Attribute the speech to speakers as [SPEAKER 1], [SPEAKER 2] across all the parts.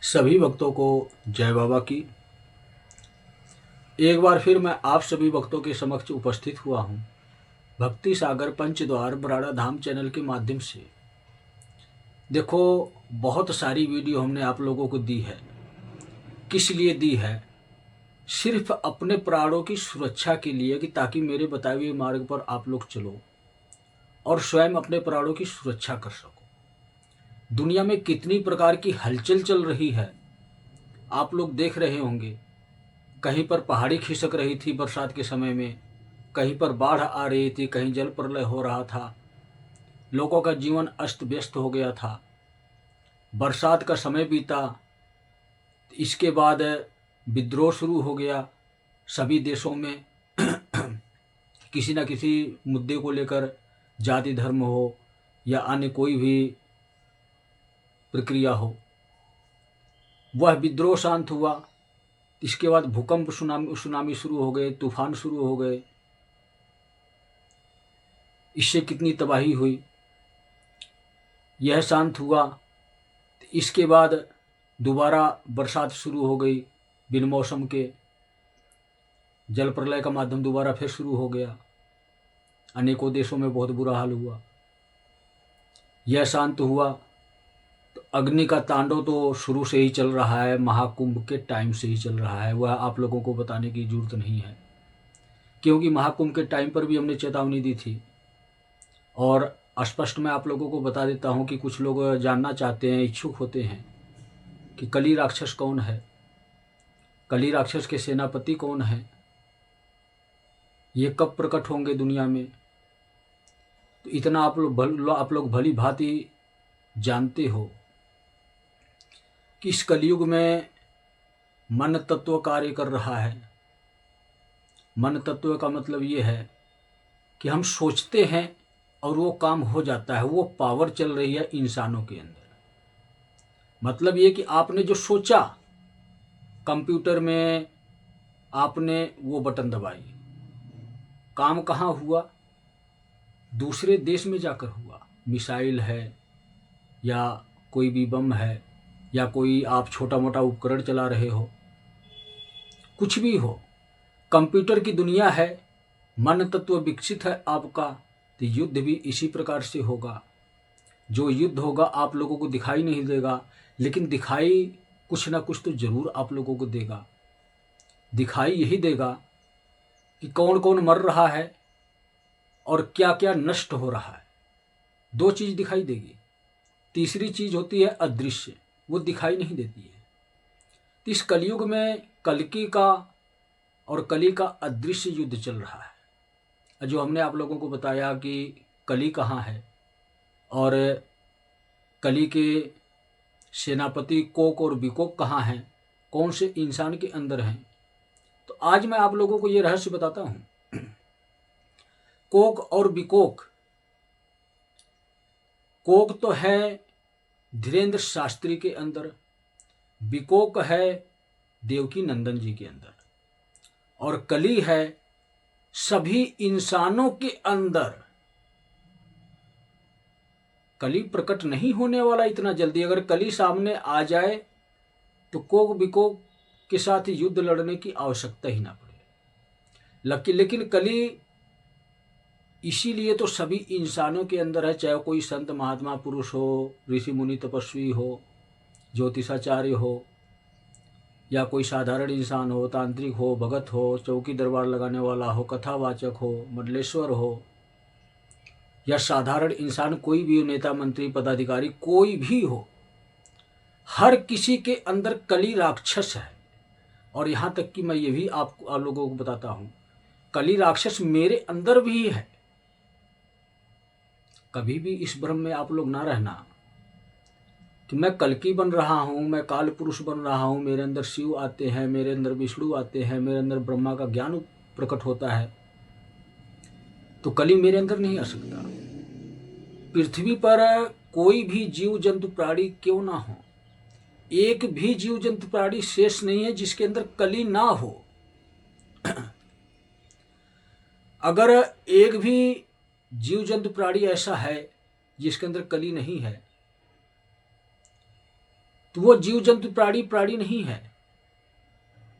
[SPEAKER 1] सभी भक्तों को जय बाबा की। एक बार फिर मैं आप सभी भक्तों के समक्ष उपस्थित हुआ हूँ भक्ति सागर पंचद्वार बराड़ा धाम चैनल के माध्यम से। देखो, बहुत सारी वीडियो हमने आप लोगों को दी है। किस लिए दी है? सिर्फ अपने प्राणों की सुरक्षा के लिए, कि ताकि मेरे बताए हुए मार्ग पर आप लोग चलो और स्वयं अपने प्राणों की सुरक्षा कर सको। दुनिया में कितनी प्रकार की हलचल चल रही है, आप लोग देख रहे होंगे। कहीं पर पहाड़ी खिसक रही थी बरसात के समय में, कहीं पर बाढ़ आ रही थी, कहीं जल प्रलय हो रहा था, लोगों का जीवन अस्त व्यस्त हो गया था। बरसात का समय बीता, इसके बाद विद्रोह शुरू हो गया सभी देशों में किसी न किसी मुद्दे को लेकर, जाति धर्म हो या अन्य कोई भी प्रक्रिया हो। वह विद्रोह शांत हुआ, इसके बाद भूकंप सुनामी शुरू हो गए, तूफान शुरू हो गए। इससे कितनी तबाही हुई। यह शांत हुआ, इसके बाद दोबारा बरसात शुरू हो गई। बिन मौसम के जल प्रलय का माध्यम दोबारा फिर शुरू हो गया। अनेकों देशों में बहुत बुरा हाल हुआ। यह शांत हुआ तो अग्नि का तांडव तो शुरू से ही चल रहा है, महाकुंभ के टाइम से ही चल रहा है। वह आप लोगों को बताने की जरूरत नहीं है, क्योंकि महाकुंभ के टाइम पर भी हमने चेतावनी दी थी। और स्पष्ट मैं आप लोगों को बता देता हूं कि कुछ लोग जानना चाहते हैं, इच्छुक होते हैं कि कली राक्षस कौन है, कली राक्षस के सेनापति कौन है, ये कब प्रकट होंगे दुनिया में। तो इतना आप लोग भली भांति जानते हो कि इस कलयुग में मन तत्व कार्य कर रहा है। मन तत्व का मतलब ये है कि हम सोचते हैं और वो काम हो जाता है। वो पावर चल रही है इंसानों के अंदर। मतलब ये कि आपने जो सोचा, कंप्यूटर में आपने वो बटन दबाई, काम कहाँ हुआ? दूसरे देश में जाकर हुआ। मिसाइल है या कोई भी बम है या कोई आप छोटा मोटा उपकरण चला रहे हो, कुछ भी हो, कंप्यूटर की दुनिया है। मन तत्व विकसित है आपका, तो युद्ध भी इसी प्रकार से होगा। जो युद्ध होगा आप लोगों को दिखाई नहीं देगा, लेकिन दिखाई कुछ ना कुछ तो जरूर आप लोगों को देगा। दिखाई यही देगा कि कौन कौन मर रहा है और क्या क्या नष्ट हो रहा है। दो चीज दिखाई देगी। तीसरी चीज होती है अदृश्य, वो दिखाई नहीं देती है। तो इस कलयुग में कल्कि का और कली का अदृश्य युद्ध चल रहा है। जो हमने आप लोगों को बताया कि कली कहाँ है और कली के सेनापति कोक और बिकोक कहाँ हैं, कौन से इंसान के अंदर हैं। तो आज मैं आप लोगों को ये रहस्य बताता हूं। कोक और बिकोक, कोक तो है धीरेन्द्र शास्त्री के अंदर, बिकोक है देवकी नंदन जी के अंदर, और कली है सभी इंसानों के अंदर। कली प्रकट नहीं होने वाला इतना जल्दी। अगर कली सामने आ जाए तो कोक बिकोक के साथ युद्ध लड़ने की आवश्यकता ही ना पड़े। लेकिन कली इसीलिए तो सभी इंसानों के अंदर है, चाहे कोई संत महात्मा पुरुष हो, ऋषि मुनि तपस्वी हो, ज्योतिषाचार्य हो, या कोई साधारण इंसान हो, तांत्रिक हो, भगत हो, चौकी दरबार लगाने वाला हो, कथावाचक हो, मंडलेश्वर हो, या साधारण इंसान कोई भी हो, नेता मंत्री पदाधिकारी कोई भी हो, हर किसी के अंदर कली राक्षस है। और यहां तक कि मैं ये भी आप लोगों को बताता हूं, कली राक्षस मेरे अंदर भी है। कभी भी इस भ्रम में आप लोग ना रहना कि मैं कल्कि बन रहा हूं, मैं काल पुरुष बन रहा हूं, मेरे अंदर शिव आते हैं, मेरे अंदर विष्णु आते हैं, मेरे अंदर ब्रह्मा का ज्ञान प्रकट होता है, तो कली मेरे अंदर नहीं आ सकता। पृथ्वी पर कोई भी जीव जंतु प्राणी क्यों ना हो, एक भी जीव जंतु प्राणी शेष नहीं है जिसके अंदर कली ना हो। अगर एक भी जीव जंतु प्राणी ऐसा है जिसके अंदर कली नहीं है, तो वो जीव जंतु प्राणी नहीं है,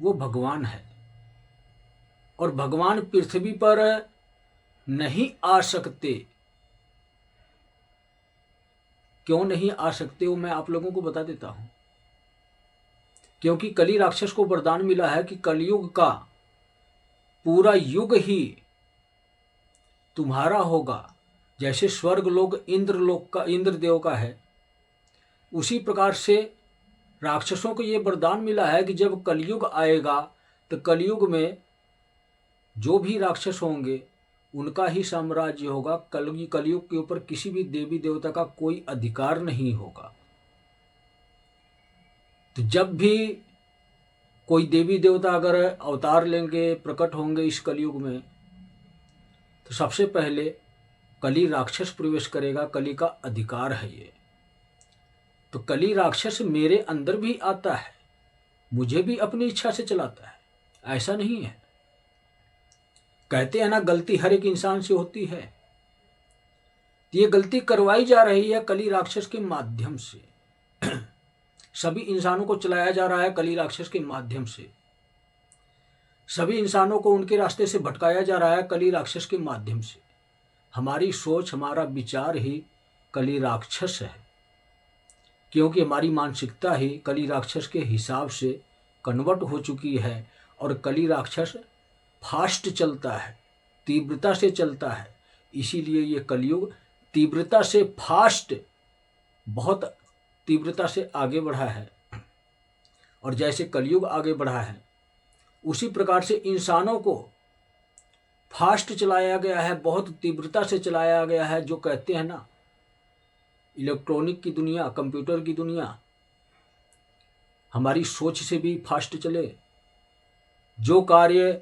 [SPEAKER 1] वो भगवान है। और भगवान पृथ्वी पर नहीं आ सकते। क्यों नहीं आ सकते वो मैं आप लोगों को बता देता हूं। क्योंकि कली राक्षस को वरदान मिला है कि कलयुग का पूरा युग ही तुम्हारा होगा। जैसे स्वर्ग लोक इंद्र देव का है, उसी प्रकार से राक्षसों को ये वरदान मिला है कि जब कलयुग आएगा तो कलयुग में जो भी राक्षस होंगे उनका ही साम्राज्य होगा। कलयुग के ऊपर किसी भी देवी देवता का कोई अधिकार नहीं होगा। तो जब भी कोई देवी देवता अगर अवतार लेंगे, प्रकट होंगे इस कलयुग में, तो सबसे पहले कली राक्षस प्रवेश करेगा। कली का अधिकार है ये। तो कली राक्षस मेरे अंदर भी आता है, मुझे भी अपनी इच्छा से चलाता है, ऐसा नहीं है। कहते हैं ना, गलती हर एक इंसान से होती है। ये गलती करवाई जा रही है कली राक्षस के माध्यम से। सभी इंसानों को चलाया जा रहा है कली राक्षस के माध्यम से। सभी इंसानों को उनके रास्ते से भटकाया जा रहा है कली राक्षस के माध्यम से। हमारी सोच, हमारा विचार ही कली राक्षस है। क्योंकि हमारी मानसिकता ही कली राक्षस के हिसाब से कन्वर्ट हो चुकी है। और कली राक्षस फास्ट चलता है, तीव्रता से चलता है। इसीलिए ये कलयुग तीव्रता से फास्ट, बहुत तीव्रता से आगे बढ़ा है। और जैसे कलयुग आगे बढ़ा है उसी प्रकार से इंसानों को फास्ट चलाया गया है, बहुत तीव्रता से चलाया गया है। जो कहते हैं ना, इलेक्ट्रॉनिक की दुनिया, कंप्यूटर की दुनिया हमारी सोच से भी फास्ट चले। जो कार्य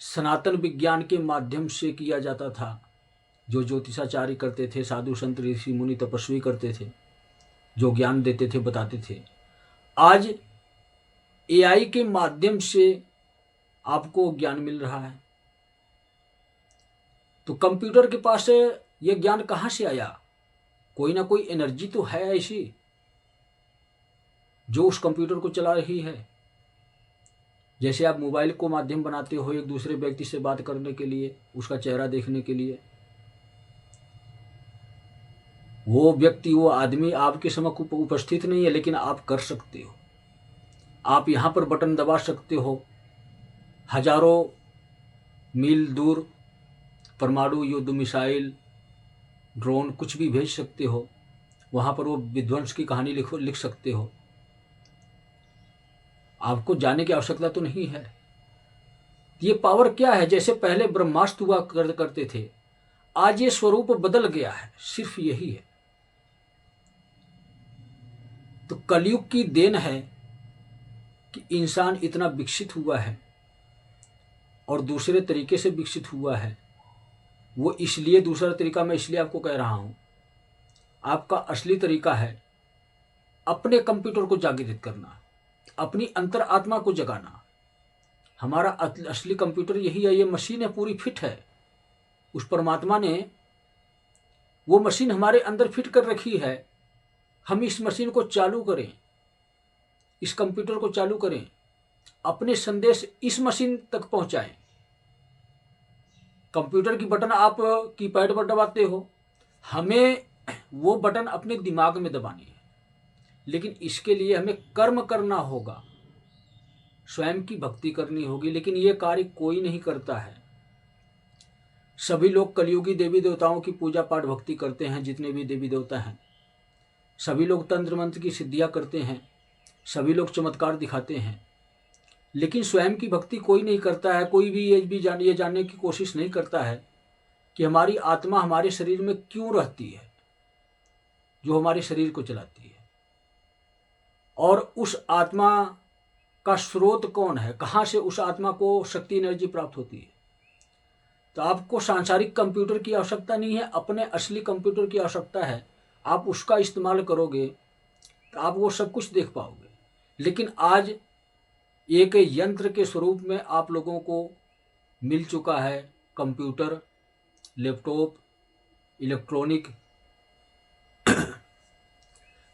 [SPEAKER 1] सनातन विज्ञान के माध्यम से किया जाता था, जो ज्योतिषाचार्य करते थे, साधु संत ऋषि मुनि तपस्वी करते थे, जो ज्ञान देते थे, बताते थे, आज एआई के माध्यम से आपको ज्ञान मिल रहा है। तो कंप्यूटर के पास ये ज्ञान कहाँ से आया? कोई ना कोई एनर्जी तो है ऐसी जो उस कंप्यूटर को चला रही है। जैसे आप मोबाइल को माध्यम बनाते हो एक दूसरे व्यक्ति से बात करने के लिए, उसका चेहरा देखने के लिए, वो व्यक्ति, वो आदमी आपके समक्ष उपस्थित नहीं है, लेकिन आप कर सकते हो। आप यहाँ पर बटन दबा सकते हो, हजारों मील दूर परमाणु युद्ध, मिसाइल, ड्रोन कुछ भी भेज सकते हो। वहाँ पर वो विध्वंस की कहानी लिख सकते हो। आपको जाने की आवश्यकता तो नहीं है। ये पावर क्या है? जैसे पहले ब्रह्मास्त्र हुआ करते थे, आज ये स्वरूप बदल गया है, सिर्फ यही है। तो कलयुग की देन है कि इंसान इतना विकसित हुआ है और दूसरे तरीके से विकसित हुआ है। वो इसलिए दूसरा तरीका मैं इसलिए आपको कह रहा हूं, आपका असली तरीका है अपने कंप्यूटर को जागृत करना, अपनी अंतर आत्मा को जगाना। हमारा असली कंप्यूटर यही है। ये मशीन है, पूरी फिट है। उस परमात्मा ने वो मशीन हमारे अंदर फिट कर रखी है। हम इस मशीन को चालू करें, इस कंप्यूटर को चालू करें, अपने संदेश इस मशीन तक पहुंचाएं। कंप्यूटर की बटन आप कीपैड पर दबाते हो, हमें वो बटन अपने दिमाग में दबानी है। लेकिन इसके लिए हमें कर्म करना होगा, स्वयं की भक्ति करनी होगी। लेकिन ये कार्य कोई नहीं करता है। सभी लोग कलयुगी देवी देवताओं की पूजा पाठ भक्ति करते हैं, जितने भी देवी देवता हैं। सभी लोग तंत्र मंत्र की सिद्धियां करते हैं, सभी लोग चमत्कार दिखाते हैं, लेकिन स्वयं की भक्ति कोई नहीं करता है। कोई भी ये जानने की कोशिश नहीं करता है कि हमारी आत्मा हमारे शरीर में क्यों रहती है, जो हमारे शरीर को चलाती है, और उस आत्मा का स्रोत कौन है, कहाँ से उस आत्मा को शक्ति एनर्जी प्राप्त होती है। तो आपको सांसारिक कंप्यूटर की आवश्यकता नहीं है, अपने असली कंप्यूटर की आवश्यकता है। आप उसका इस्तेमाल करोगे तो आप वो सब कुछ देख पाओगे। लेकिन आज एक यंत्र के स्वरूप में आप लोगों को मिल चुका है कंप्यूटर, लैपटॉप, इलेक्ट्रॉनिक,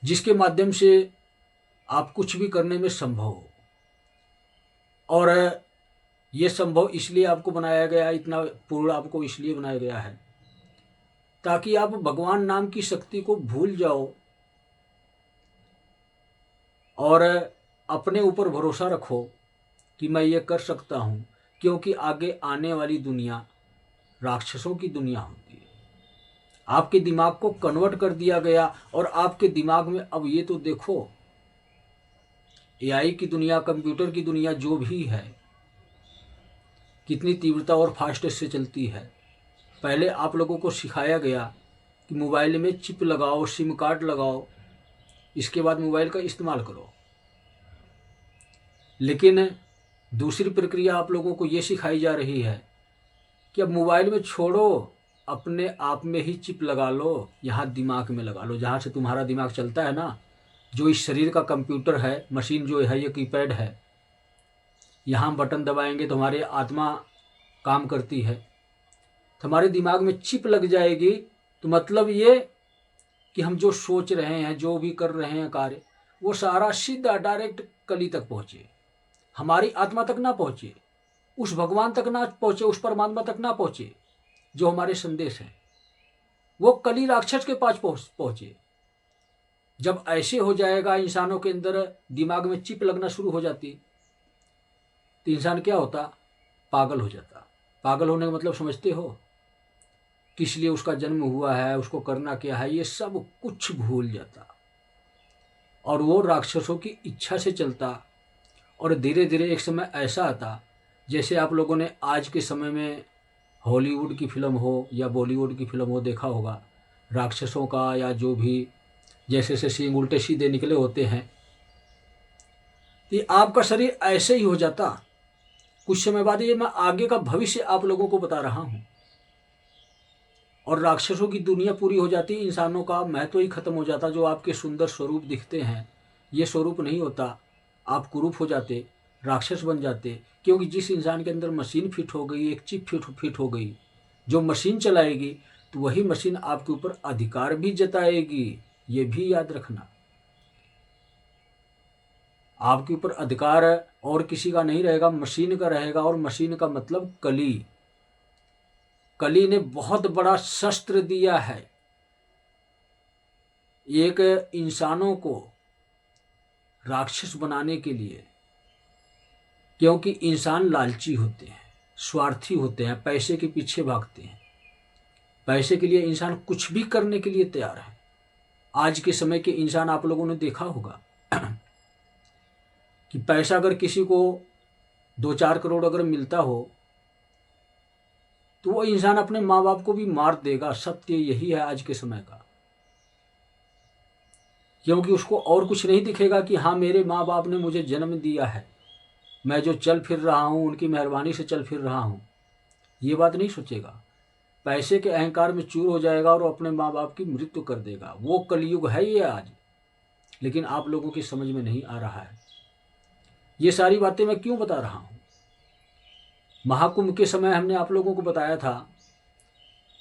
[SPEAKER 1] जिसके माध्यम से आप कुछ भी करने में संभव हो। और ये संभव इसलिए आपको बनाया गया है, इतना पूर्ण आपको इसलिए बनाया गया है ताकि आप भगवान नाम की शक्ति को भूल जाओ और अपने ऊपर भरोसा रखो कि मैं ये कर सकता हूँ, क्योंकि आगे आने वाली दुनिया राक्षसों की दुनिया होती है। आपके दिमाग को कन्वर्ट कर दिया गया और आपके दिमाग में अब ये तो देखो, एआई की दुनिया, कंप्यूटर की दुनिया जो भी है, कितनी तीव्रता और फास्ट से चलती है। पहले आप लोगों को सिखाया गया कि मोबाइल में चिप लगाओ, सिम कार्ड लगाओ, इसके बाद मोबाइल का इस्तेमाल करो। लेकिन दूसरी प्रक्रिया आप लोगों को ये सिखाई जा रही है कि अब मोबाइल में छोड़ो, अपने आप में ही चिप लगा लो, यहाँ दिमाग में लगा लो, जहाँ से तुम्हारा दिमाग चलता है ना, जो इस शरीर का कंप्यूटर है, मशीन जो है, ये कीपैड है, यहाँ बटन दबाएंगे तो हमारी आत्मा काम करती है, तो हमारे दिमाग में चिप लग जाएगी। तो मतलब ये कि हम जो सोच रहे हैं, जो भी कर रहे हैं कार्य, वो सारा सीधा डायरेक्ट कली तक पहुँचे, हमारी आत्मा तक ना पहुँचे, उस भगवान तक ना पहुँचे, उस परमात्मा तक ना पहुँचे जो हमारे संदेश हैं, वो कली राक्षस के पास पहुँचे। जब ऐसे हो जाएगा, इंसानों के अंदर दिमाग में चिप लगना शुरू हो जाती, तो इंसान क्या होता? पागल हो जाता। पागल होने का मतलब समझते हो? किस लिए उसका जन्म हुआ है, उसको करना क्या है, ये सब कुछ भूल जाता और वो राक्षसों की इच्छा से चलता। और धीरे धीरे एक समय ऐसा आता, जैसे आप लोगों ने आज के समय में हॉलीवुड की फिल्म हो या बॉलीवुड की फिल्म हो देखा होगा, राक्षसों का या जो भी जैसे से सींग उल्टे सीधे निकले होते हैं, तो आपका शरीर ऐसे ही हो जाता कुछ समय बाद। ये मैं आगे का भविष्य आप लोगों को बता रहा हूँ। और राक्षसों की दुनिया पूरी हो जाती, इंसानों का महत्व ही खत्म हो जाता। जो आपके सुंदर स्वरूप दिखते हैं, ये स्वरूप नहीं होता, आप कुरूप हो जाते, राक्षस बन जाते। क्योंकि जिस इंसान के अंदर मशीन फिट हो गई, एक चिप फिट हो गई, जो मशीन चलाएगी, तो वही मशीन आपके ऊपर अधिकार भी जताएगी। ये भी याद रखना, आपके ऊपर अधिकार और किसी का नहीं रहेगा, मशीन का रहेगा। और मशीन का मतलब कली। कली ने बहुत बड़ा शस्त्र दिया है एक इंसानों को राक्षस बनाने के लिए, क्योंकि इंसान लालची होते हैं, स्वार्थी होते हैं, पैसे के पीछे भागते हैं। पैसे के लिए इंसान कुछ भी करने के लिए तैयार है। आज के समय के इंसान आप लोगों ने देखा होगा कि पैसा अगर किसी को 2-4 करोड़ अगर मिलता हो, तो वो इंसान अपने माँ बाप को भी मार देगा। सत्य यही है आज के समय का। क्योंकि उसको और कुछ नहीं दिखेगा कि हाँ, मेरे माँ बाप ने मुझे जन्म दिया है, मैं जो चल फिर रहा हूँ उनकी मेहरबानी से चल फिर रहा हूँ, ये बात नहीं सोचेगा। पैसे के अहंकार में चूर हो जाएगा और अपने माँ बाप की मृत्यु कर देगा। वो कलयुग है ये आज, लेकिन आप लोगों की समझ में नहीं आ रहा है। ये सारी बातें मैं क्यों बता रहा हूँ? महाकुंभ के समय हमने आप लोगों को बताया था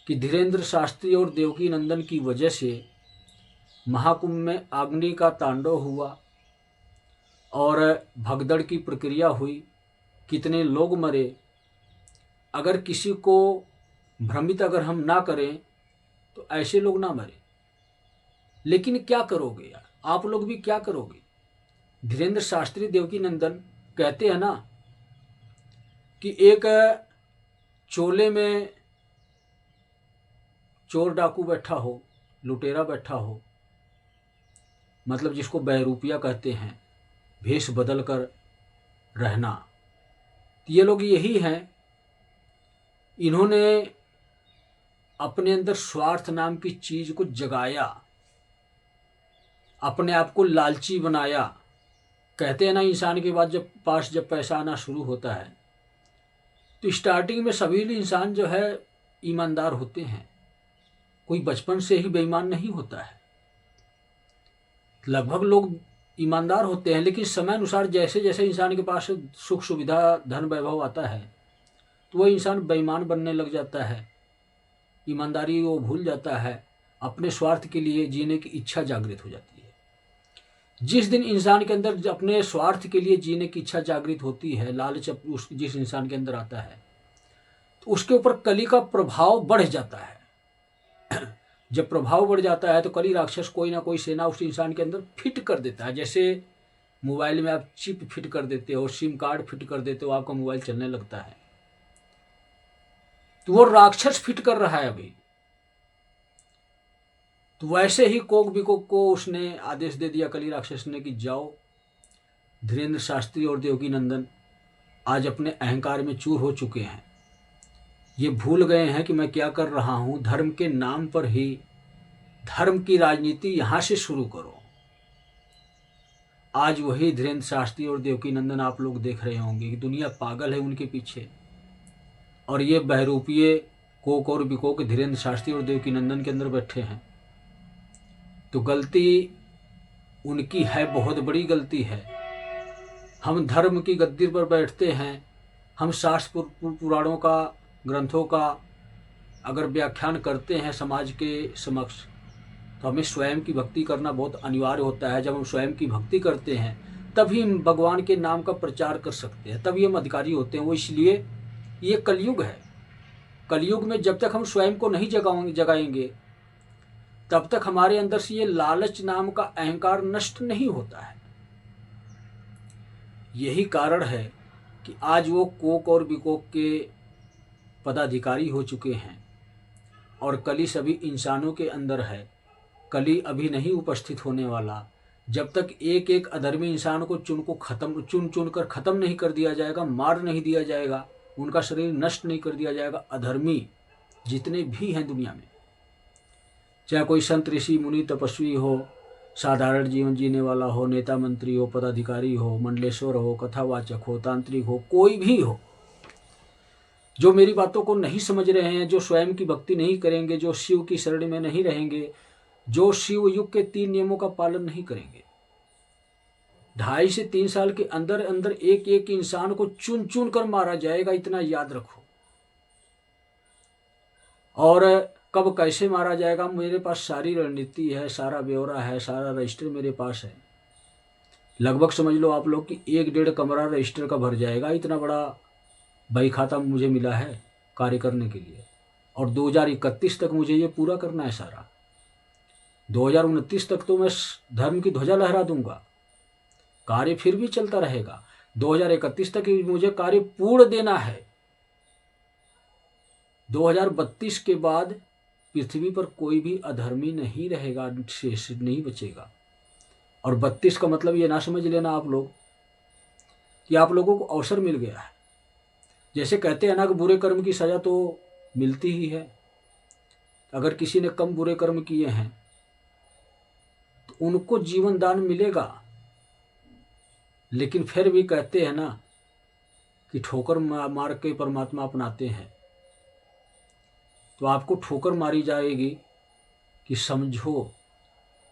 [SPEAKER 1] कि धीरेन्द्र शास्त्री और देवकी नंदन की वजह से महाकुंभ में अग्नि का तांडव हुआ और भगदड़ की प्रक्रिया हुई, कितने लोग मरे। अगर किसी को भ्रमित अगर हम ना करें तो ऐसे लोग ना मरे। लेकिन क्या करोगे यार, आप लोग भी क्या करोगे? धीरेन्द्र शास्त्री देवकी नंदन कहते हैं ना कि एक चोले में चोर डाकू बैठा हो, लुटेरा बैठा हो, मतलब जिसको बहरूपिया कहते हैं, भेष बदल कर रहना। तो ये लोग यही हैं। इन्होंने अपने अंदर स्वार्थ नाम की चीज को जगाया, अपने आप को लालची बनाया। कहते हैं ना, इंसान के बाद जब पैसा आना शुरू होता है, तो स्टार्टिंग में सभी इंसान जो है ईमानदार होते हैं। कोई बचपन से ही बेईमान नहीं होता है, लगभग लोग ईमानदार होते हैं। लेकिन समय अनुसार जैसे जैसे इंसान के पास सुख सुविधा धन वैभव आता है, तो वह इंसान बेईमान बनने लग जाता है, ईमानदारी वो भूल जाता है, अपने स्वार्थ के लिए जीने की इच्छा जागृत हो जाती है। जिस दिन इंसान के अंदर अपने स्वार्थ के लिए जीने की इच्छा जागृत होती है, लालच जिस इंसान के अंदर आता है, तो उसके ऊपर कली का प्रभाव बढ़ जाता है। जब प्रभाव बढ़ जाता है तो कली राक्षस कोई ना कोई सेना उस इंसान के अंदर फिट कर देता है। जैसे मोबाइल में आप चिप फिट कर देते हो, सिम कार्ड फिट कर देते हो, आपका मोबाइल चलने लगता है। तो वो राक्षस फिट कर रहा है अभी। तो वैसे ही कोक बिकोक को उसने आदेश दे दिया कली राक्षस ने कि जाओ, धीरेन्द्र शास्त्री और देवकी नंदन आज अपने अहंकार में चूर हो चुके हैं। ये भूल गए हैं कि मैं क्या कर रहा हूं। धर्म के नाम पर ही धर्म की राजनीति यहां से शुरू करो। आज वही धीरेन्द्र शास्त्री और देवकी नंदन आप लोग देख रहे होंगे कि दुनिया पागल है उनके पीछे, और ये बहरूपिये कोक और बिकोक धीरेन्द्र शास्त्री और देवकी नंदन के अंदर बैठे हैं। तो गलती उनकी है, बहुत बड़ी गलती है। हम धर्म की गद्दी पर बैठते हैं, हम शास्त्र पुराणों का, ग्रंथों का अगर व्याख्यान करते हैं समाज के समक्ष, तो हमें स्वयं की भक्ति करना बहुत अनिवार्य होता है। जब हम स्वयं की भक्ति करते हैं तभी हम भगवान के नाम का प्रचार कर सकते हैं, तभी हम अधिकारी होते हैं। वो इसलिए ये कलयुग है। कलयुग में जब तक हम स्वयं को नहीं जगाएंगे तब तक हमारे अंदर से ये लालच नाम का अहंकार नष्ट नहीं होता है। यही कारण है कि आज वो कोक और बिकोक के पदाधिकारी हो चुके हैं और कली सभी इंसानों के अंदर है। कली अभी नहीं उपस्थित होने वाला। जब तक एक एक अधर्मी इंसान को चुन चुन कर खत्म नहीं कर दिया जाएगा, मार नहीं दिया जाएगा, उनका शरीर नष्ट नहीं कर दिया जाएगा, अधर्मी जितने भी हैं दुनिया में, चाहे कोई संत ऋषि मुनि तपस्वी हो, साधारण जीवन जीने वाला हो, नेता मंत्री हो, पदाधिकारी हो, मंडलेश्वर हो, कथावाचक हो, तांत्रिक हो, कोई भी हो, जो मेरी बातों को नहीं समझ रहे हैं, जो स्वयं की भक्ति नहीं करेंगे, जो शिव की शरण में नहीं रहेंगे, जो शिव युग के 3 नियमों का पालन नहीं करेंगे, 2.5 से 3 साल के अंदर अंदर एक एक इंसान को चुन चुन कर मारा जाएगा, इतना याद रखो। और कब कैसे मारा जाएगा, मेरे पास सारी रणनीति है, सारा ब्यौरा है, सारा रजिस्टर मेरे पास है। लगभग समझ लो आप लोग कि 1-1.5 कमरा रजिस्टर का भर जाएगा। इतना बड़ा बही खाता मुझे मिला है कार्य करने के लिए, और 2031 तक मुझे ये पूरा करना है सारा। 2029 तक तो मैं धर्म की ध्वजा लहरा दूंगा, कार्य फिर भी चलता रहेगा। 2031 तक मुझे कार्य पूर्ण देना है। 2032 के बाद पृथ्वी पर कोई भी अधर्मी नहीं रहेगा, शेष नहीं बचेगा। और 32 का मतलब ये ना समझ लेना आप लोग कि आप लोगों को अवसर मिल गया है। जैसे कहते हैं ना कि बुरे कर्म की सजा तो मिलती ही है। अगर किसी ने कम बुरे कर्म किए हैं तो उनको जीवन दान मिलेगा, लेकिन फिर भी कहते हैं ना कि ठोकर मार के परमात्मा अपनाते हैं। तो आपको ठोकर मारी जाएगी कि समझो,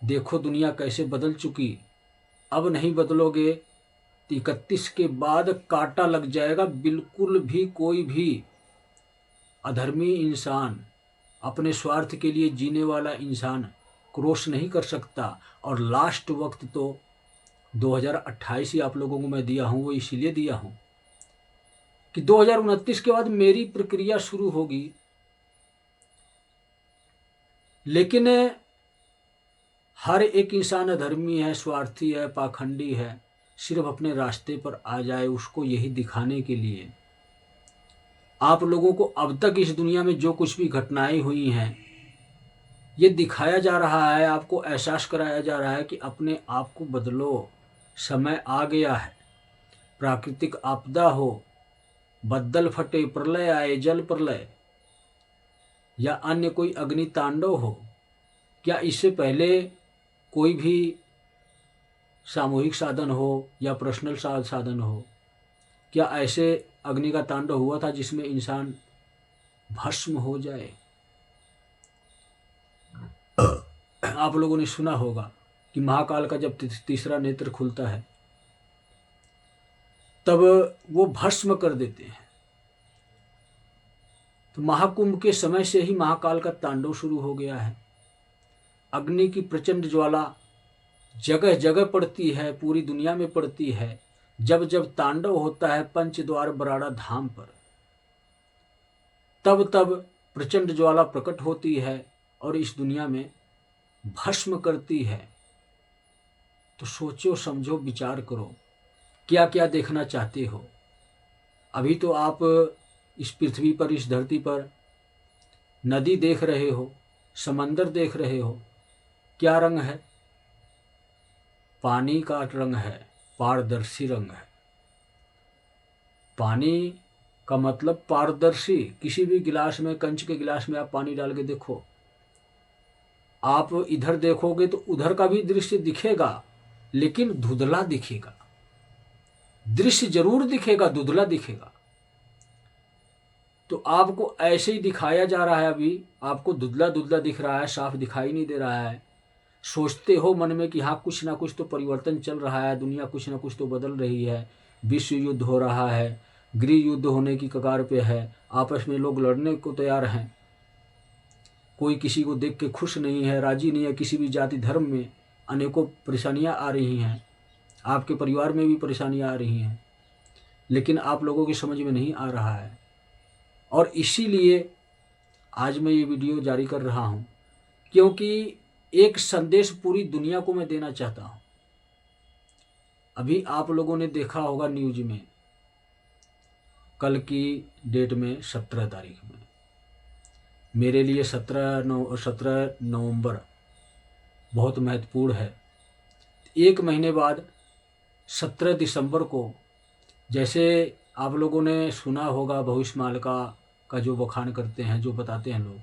[SPEAKER 1] देखो दुनिया कैसे बदल चुकी, अब नहीं बदलोगे तो 31 के बाद कांटा लग जाएगा। बिल्कुल भी कोई भी अधर्मी इंसान, अपने स्वार्थ के लिए जीने वाला इंसान क्रॉस नहीं कर सकता। और लास्ट वक्त तो 2028 ही आप लोगों को मैं दिया हूँ, वो इसीलिए दिया हूँ कि 2029 के बाद मेरी प्रक्रिया शुरू होगी। लेकिन हर एक इंसान अधर्मी है, स्वार्थी है, पाखंडी है, सिर्फ अपने रास्ते पर आ जाए, उसको यही दिखाने के लिए आप लोगों को अब तक इस दुनिया में जो कुछ भी घटनाएं हुई हैं ये दिखाया जा रहा है, आपको एहसास कराया जा रहा है कि अपने आप को बदलो, समय आ गया है। प्राकृतिक आपदा हो, बद्दल फटे, प्रलय आए, जल प्रलय या अन्य कोई अग्नि तांडव हो, क्या इससे पहले कोई भी सामूहिक साधन हो या पर्सनल साधन हो, क्या ऐसे अग्नि का तांडव हुआ था जिसमें इंसान भस्म हो जाए? आप लोगों ने सुना होगा कि महाकाल का जब तीसरा नेत्र खुलता है तब वो भस्म कर देते हैं। तो महाकुंभ के समय से ही महाकाल का तांडव शुरू हो गया है। अग्नि की प्रचंड ज्वाला जगह जगह पड़ती है, पूरी दुनिया में पड़ती है। जब जब तांडव होता है पंचद्वार बराड़ा धाम पर, तब तब प्रचंड ज्वाला प्रकट होती है और इस दुनिया में भस्म करती है। तो सोचो, समझो, विचार करो, क्या क्या देखना चाहते हो। अभी तो आप इस पृथ्वी पर, इस धरती पर नदी देख रहे हो, समंदर देख रहे हो। क्या रंग है? पानी का रंग है, पारदर्शी रंग है। पानी का मतलब पारदर्शी। किसी भी गिलास में, कंच के गिलास में आप पानी डाल के देखो, आप इधर देखोगे तो उधर का भी दृश्य दिखेगा, लेकिन धुंधला दिखेगा। दृश्य जरूर दिखेगा, धुंधला दिखेगा। तो आपको ऐसे ही दिखाया जा रहा है, अभी आपको धुंधला धुंधला दिख रहा है, साफ दिखाई नहीं दे रहा है। सोचते हो मन में कि हाँ, कुछ ना कुछ तो परिवर्तन चल रहा है, दुनिया कुछ ना कुछ तो बदल रही है, विश्व युद्ध हो रहा है, गृह युद्ध होने की कगार पे है, आपस में लोग लड़ने को तैयार हैं, कोई किसी को देख के खुश नहीं है, राजी नहीं है। किसी भी जाति धर्म में अनेकों परेशानियां आ रही हैं, आपके परिवार में भी परेशानियां आ रही हैं, लेकिन आप लोगों की समझ में नहीं आ रहा है। और इसीलिए आज मैं ये वीडियो जारी कर रहा हूँ, क्योंकि एक संदेश पूरी दुनिया को मैं देना चाहता हूँ। अभी आप लोगों ने देखा होगा न्यूज में, कल की डेट में 17 तारीख में, मेरे लिए 17 नवंबर बहुत महत्वपूर्ण है। एक महीने बाद 17 दिसंबर को, जैसे आप लोगों ने सुना होगा भविष्यमालिका का जो बखान करते हैं, जो बताते हैं लोग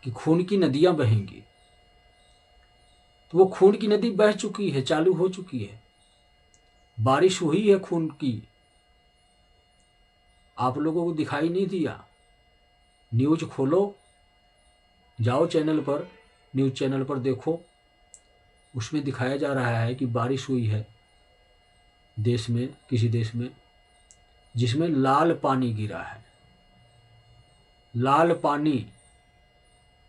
[SPEAKER 1] कि खून की नदियां बहेंगी, तो वो खून की नदी बह चुकी है, चालू हो चुकी है, बारिश हुई है खून की। आप लोगों को दिखाई नहीं दिया? न्यूज खोलो, जाओ चैनल पर, न्यूज चैनल पर देखो, उसमें दिखाया जा रहा है कि बारिश हुई है देश में, किसी देश में, जिसमें लाल पानी गिरा है। लाल पानी,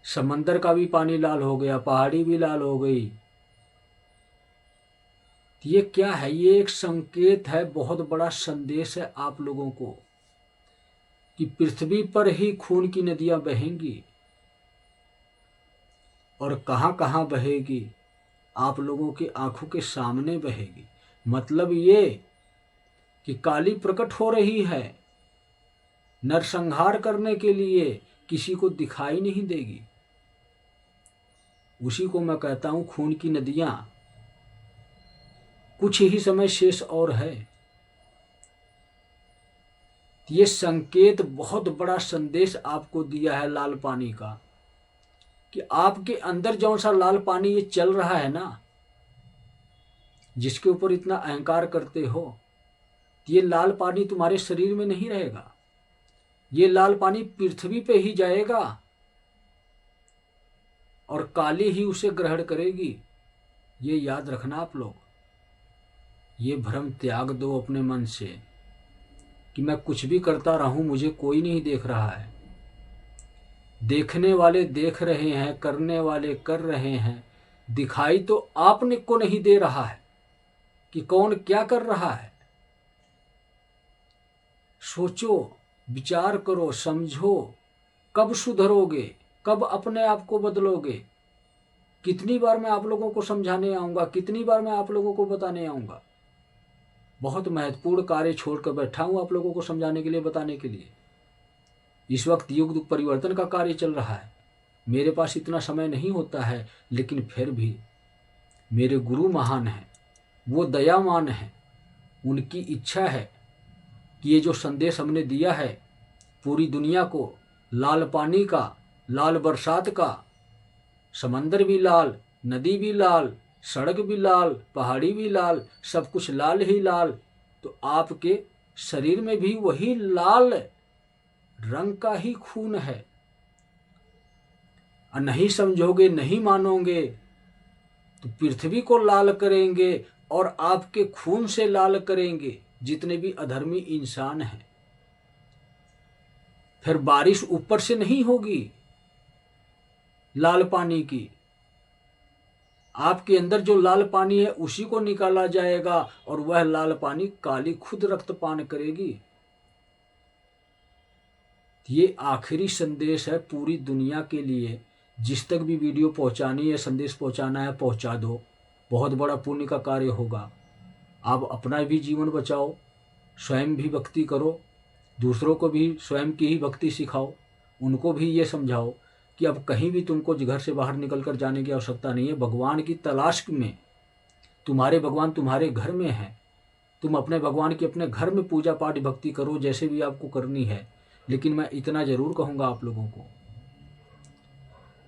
[SPEAKER 1] समंदर का भी पानी लाल हो गया, पहाड़ी भी लाल हो गई। ये क्या है? ये एक संकेत है, बहुत बड़ा संदेश है आप लोगों को कि पृथ्वी पर ही खून की नदियां बहेंगी। और कहां कहां बहेगी? आप लोगों की आंखों के सामने बहेगी। मतलब ये कि काली प्रकट हो रही है, नरसंहार करने के लिए, किसी को दिखाई नहीं देगी। उसी को मैं कहता हूं खून की नदियां। कुछ ही समय शेष और है। ये संकेत, बहुत बड़ा संदेश आपको दिया है लाल पानी का, कि आपके अंदर जौन सा लाल पानी ये चल रहा है ना, जिसके ऊपर इतना अहंकार करते हो, ये लाल पानी तुम्हारे शरीर में नहीं रहेगा। ये लाल पानी पृथ्वी पे ही जाएगा और काली ही उसे ग्रहण करेगी। ये याद रखना आप लोग। ये भ्रम त्याग दो अपने मन से कि मैं कुछ भी करता रहूं, मुझे कोई नहीं देख रहा है। देखने वाले देख रहे हैं, करने वाले कर रहे हैं। दिखाई तो आपने को नहीं दे रहा है कि कौन क्या कर रहा है। सोचो, विचार करो, समझो, कब सुधरोगे, कब अपने आप को बदलोगे। कितनी बार मैं आप लोगों को समझाने आऊंगा, कितनी बार मैं आप लोगों को बताने आऊंगा। बहुत महत्वपूर्ण कार्य छोड़कर बैठा हूं आप लोगों को समझाने के लिए, बताने के लिए। इस वक्त युग परिवर्तन का कार्य चल रहा है। मेरे पास इतना समय नहीं होता है, लेकिन फिर भी मेरे गुरु महान हैं, वो दयावान हैं। उनकी इच्छा है कि ये जो संदेश हमने दिया है पूरी दुनिया को, लाल पानी का, लाल बरसात का, समंदर भी लाल, नदी भी लाल, सड़क भी लाल, पहाड़ी भी लाल, सब कुछ लाल ही लाल, तो आपके शरीर में भी वही लाल रंग का ही खून है। और नहीं समझोगे, नहीं मानोगे, तो पृथ्वी को लाल करेंगे और आपके खून से लाल करेंगे जितने भी अधर्मी इंसान हैं। फिर बारिश ऊपर से नहीं होगी लाल पानी की, आपके अंदर जो लाल पानी है उसी को निकाला जाएगा और वह लाल पानी काली खुद रक्तपान करेगी। ये आखिरी संदेश है पूरी दुनिया के लिए। जिस तक भी वीडियो पहुंचानी है, संदेश पहुंचाना है, पहुंचा दो। बहुत बड़ा पुण्य का कार्य होगा। आप अपना भी जीवन बचाओ, स्वयं भी भक्ति करो, दूसरों को भी स्वयं की ही भक्ति सिखाओ। उनको भी ये समझाओ कि अब कहीं भी तुमको घर से बाहर निकल कर जाने की आवश्यकता नहीं है। भगवान की तलाश में, तुम्हारे भगवान तुम्हारे घर में हैं। तुम अपने भगवान की अपने घर में पूजा पाठ भक्ति करो, जैसे भी आपको करनी है। लेकिन मैं इतना जरूर कहूँगा आप लोगों को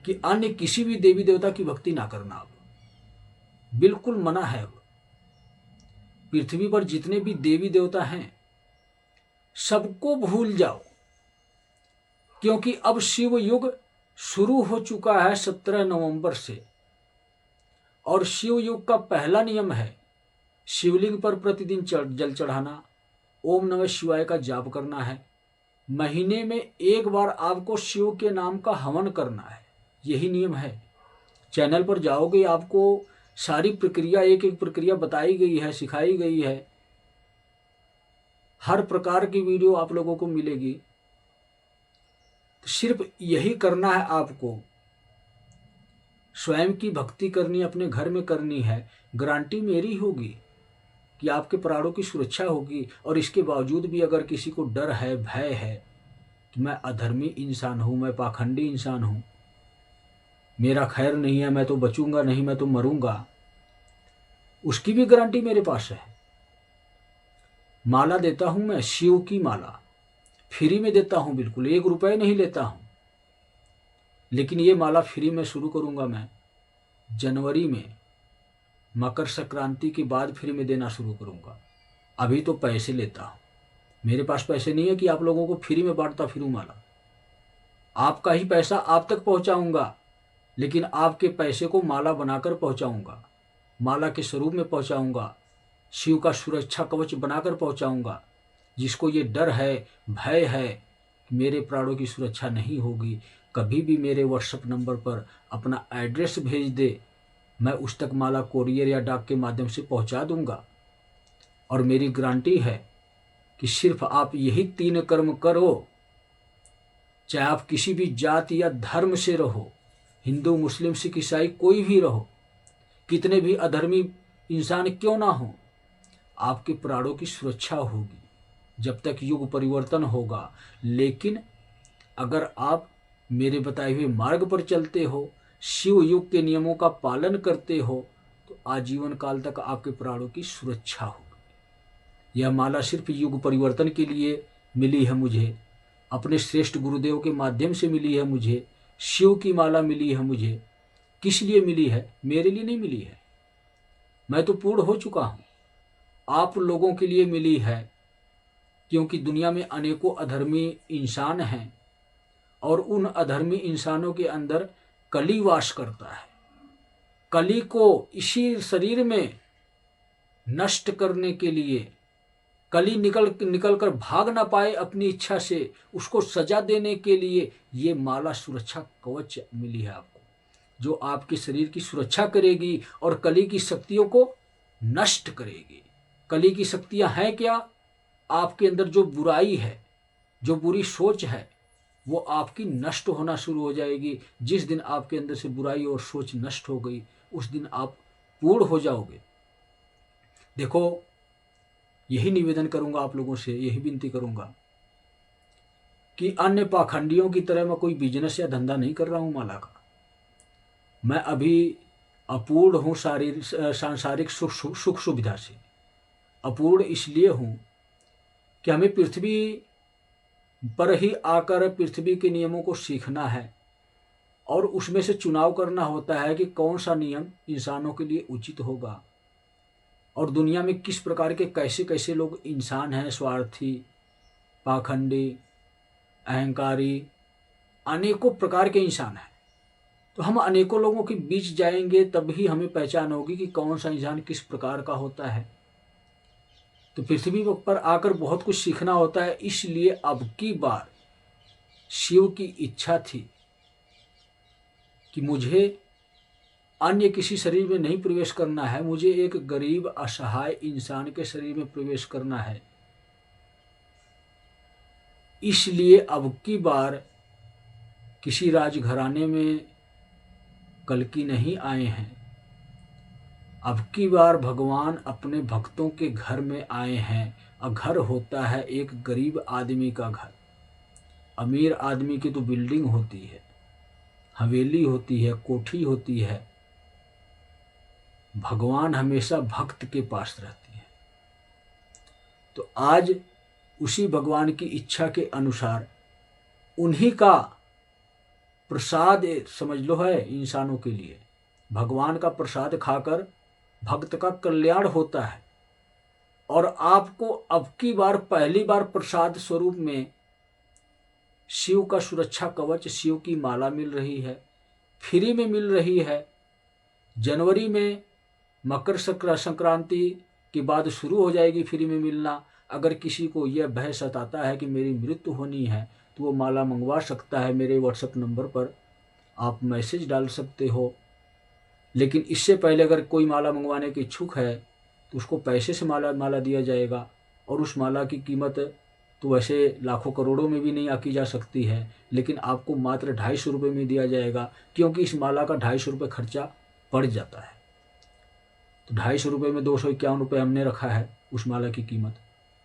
[SPEAKER 1] कि अन्य किसी भी देवी देवता की भक्ति ना करना। अब बिल्कुल मना है। अब पृथ्वी पर जितने भी देवी देवता हैं सबको भूल जाओ, क्योंकि अब शिव युग शुरू हो चुका है 17 नवंबर से। और शिव युग का पहला नियम है शिवलिंग पर प्रतिदिन जल चढ़ाना, ओम नमः शिवाय का जाप करना है। महीने में एक बार आपको शिव के नाम का हवन करना है। यही नियम है। चैनल पर जाओगे आपको सारी प्रक्रिया, एक एक प्रक्रिया बताई गई है, सिखाई गई है। हर प्रकार की वीडियो आप लोगों को मिलेगी। तो सिर्फ यही करना है आपको। स्वयं की भक्ति करनी, अपने घर में करनी है। गारंटी मेरी होगी कि आपके प्राणों की सुरक्षा होगी। और इसके बावजूद भी अगर किसी को डर है, भय है कि मैं अधर्मी इंसान हूँ, मैं पाखंडी इंसान हूँ, मेरा खैर नहीं है, मैं तो बचूंगा नहीं, मैं तो मरूंगा, उसकी भी गारंटी मेरे पास है। माला देता हूं मैं, शिव की माला फ्री में देता हूं, बिल्कुल 1 रुपए नहीं लेता हूं। लेकिन ये माला फ्री में शुरू करूंगा मैं जनवरी में, मकर संक्रांति के बाद फ्री में देना शुरू करूंगा। अभी तो पैसे लेता हूं। मेरे पास पैसे नहीं है कि आप लोगों को फ्री में बांटता फिरूं माला। आपका ही पैसा आप तक पहुंचाऊंगा, लेकिन आपके पैसे को माला बनाकर पहुंचाऊंगा, माला के स्वरूप में पहुंचाऊंगा, शिव का सुरक्षा कवच बनाकर पहुंचाऊंगा। जिसको ये डर है, भय है कि मेरे प्राणों की सुरक्षा नहीं होगी, कभी भी मेरे व्हाट्सएप नंबर पर अपना एड्रेस भेज दे, मैं उस तक माला कोरियर या डाक के माध्यम से पहुंचा दूंगा। और मेरी गारंटी है कि सिर्फ आप यही 3 कर्म करो, चाहे आप किसी भी जाति या धर्म से रहो, हिंदू, मुस्लिम, सिख, ईसाई, कोई भी रहो, कितने भी अधर्मी इंसान क्यों ना हो, आपके प्राणों की सुरक्षा होगी जब तक युग परिवर्तन होगा। लेकिन अगर आप मेरे बताए हुए मार्ग पर चलते हो, शिव युग के नियमों का पालन करते हो, तो आजीवन काल तक आपके प्राणों की सुरक्षा होगी। यह माला सिर्फ युग परिवर्तन के लिए मिली है मुझे, अपने श्रेष्ठ गुरुदेव के माध्यम से मिली है मुझे। शिव की माला मिली है मुझे। किस लिए मिली है? मेरे लिए नहीं मिली है, मैं तो पूर्ण हो चुका हूं। आप लोगों के लिए मिली है, क्योंकि दुनिया में अनेकों अधर्मी इंसान हैं और उन अधर्मी इंसानों के अंदर कली वास करता है। कली को इसी शरीर में नष्ट करने के लिए, कली निकल कर भाग ना पाए अपनी इच्छा से, उसको सजा देने के लिए ये माला सुरक्षा कवच मिली है आपको, जो आपके शरीर की सुरक्षा करेगी और कली की शक्तियों को नष्ट करेगी। कली की शक्तियां हैं क्या? आपके अंदर जो बुराई है, जो बुरी सोच है, वो आपकी नष्ट होना शुरू हो जाएगी। जिस दिन आपके अंदर से बुराई और सोच नष्ट हो गई, उस दिन आप पूर्ण हो जाओगे। देखो, यही निवेदन करूंगा आप लोगों से, यही विनती करूंगा कि अन्य पाखंडियों की तरह मैं कोई बिजनेस या धंधा नहीं कर रहा हूं माला का। मैं अभी अपूर्ण हूं सांसारिक सुख सुविधा से। अपूर्ण इसलिए हूं कि हमें पृथ्वी पर ही आकर पृथ्वी के नियमों को सीखना है और उसमें से चुनाव करना होता है कि कौन सा नियम इंसानों के लिए उचित होगा। और दुनिया में किस प्रकार के कैसे कैसे लोग इंसान हैं, स्वार्थी, पाखंडी, अहंकारी, अनेकों प्रकार के इंसान हैं। तो हम अनेकों लोगों के बीच जाएंगे, तभी हमें पहचान होगी कि कौन सा इंसान किस प्रकार का होता है। तो पृथ्वी पर आकर बहुत कुछ सीखना होता है। इसलिए अब की बार शिव की इच्छा थी कि मुझे अन्य किसी शरीर में नहीं प्रवेश करना है, मुझे एक गरीब असहाय इंसान के शरीर में प्रवेश करना है। इसलिए अब की बार किसी राजघराने में कल्कि नहीं आए हैं, अब की बार भगवान अपने भक्तों के घर में आए हैं। और घर होता है एक गरीब आदमी का घर। अमीर आदमी की तो बिल्डिंग होती है, हवेली होती है, कोठी होती है। भगवान हमेशा भक्त के पास रहते हैं। तो आज उसी भगवान की इच्छा के अनुसार उन्हीं का प्रसाद समझ लो है इंसानों के लिए। भगवान का प्रसाद खाकर भक्त का कल्याण होता है। और आपको अब की बार पहली बार प्रसाद स्वरूप में शिव का सुरक्षा कवच, शिव की माला मिल रही है, फ्री में मिल रही है। जनवरी में मकर संक्रांति के बाद शुरू हो जाएगी फ्री में मिलना। अगर किसी को यह भय सताता है कि मेरी मृत्यु होनी है तो वो माला मंगवा सकता है। मेरे व्हाट्सएप नंबर पर आप मैसेज डाल सकते हो। लेकिन इससे पहले अगर कोई माला मंगवाने के इच्छुक है तो उसको पैसे से माला दिया जाएगा। और उस माला की कीमत तो वैसे लाखों करोड़ों में भी नहीं आकी जा सकती है, लेकिन आपको मात्र 250 रुपये में दिया जाएगा, क्योंकि इस माला का 250 रुपये खर्चा पड़ जाता है। तो 250 रुपये में 251 रुपये हमने रखा है उस माला की कीमत।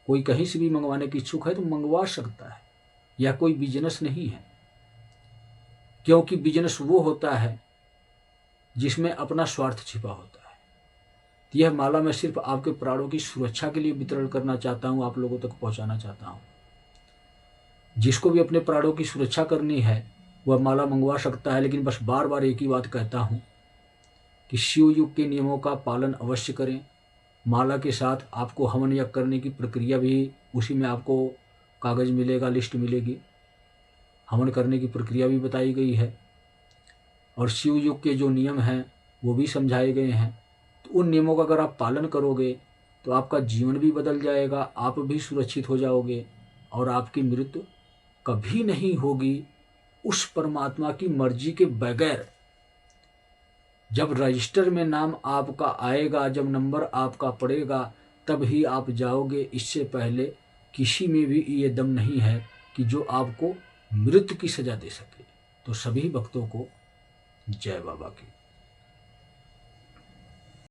[SPEAKER 1] कोई कहीं से भी मंगवाने की इच्छुक है तो मंगवा सकता है। यह कोई बिजनेस नहीं है, क्योंकि बिजनेस वो होता है जिसमें अपना स्वार्थ छिपा होता है। तो यह माला मैं सिर्फ आपके प्राणों की सुरक्षा के लिए वितरण करना चाहता हूँ, आप लोगों तक पहुँचाना चाहता हूँ। जिसको भी अपने प्राणों की सुरक्षा करनी है वह माला मंगवा सकता है। लेकिन बस बार बार एक ही बात कहता हूँ कि शिव युग के नियमों का पालन अवश्य करें। माला के साथ आपको हवन यज्ञ करने की प्रक्रिया भी उसी में आपको कागज़ मिलेगा, लिस्ट मिलेगी। हवन करने की प्रक्रिया भी बताई गई है और शिव युग के जो नियम हैं वो भी समझाए गए हैं। तो उन नियमों का अगर आप पालन करोगे तो आपका जीवन भी बदल जाएगा, आप भी सुरक्षित हो जाओगे और आपकी मृत्यु कभी नहीं होगी उस परमात्मा की मर्जी के बगैर। जब रजिस्टर में नाम आपका आएगा, जब नंबर आपका पड़ेगा, तब ही आप जाओगे। इससे पहले किसी में भी ये दम नहीं है कि जो आपको मृत्यु की सज़ा दे सके। तो सभी भक्तों को जय बाबा की।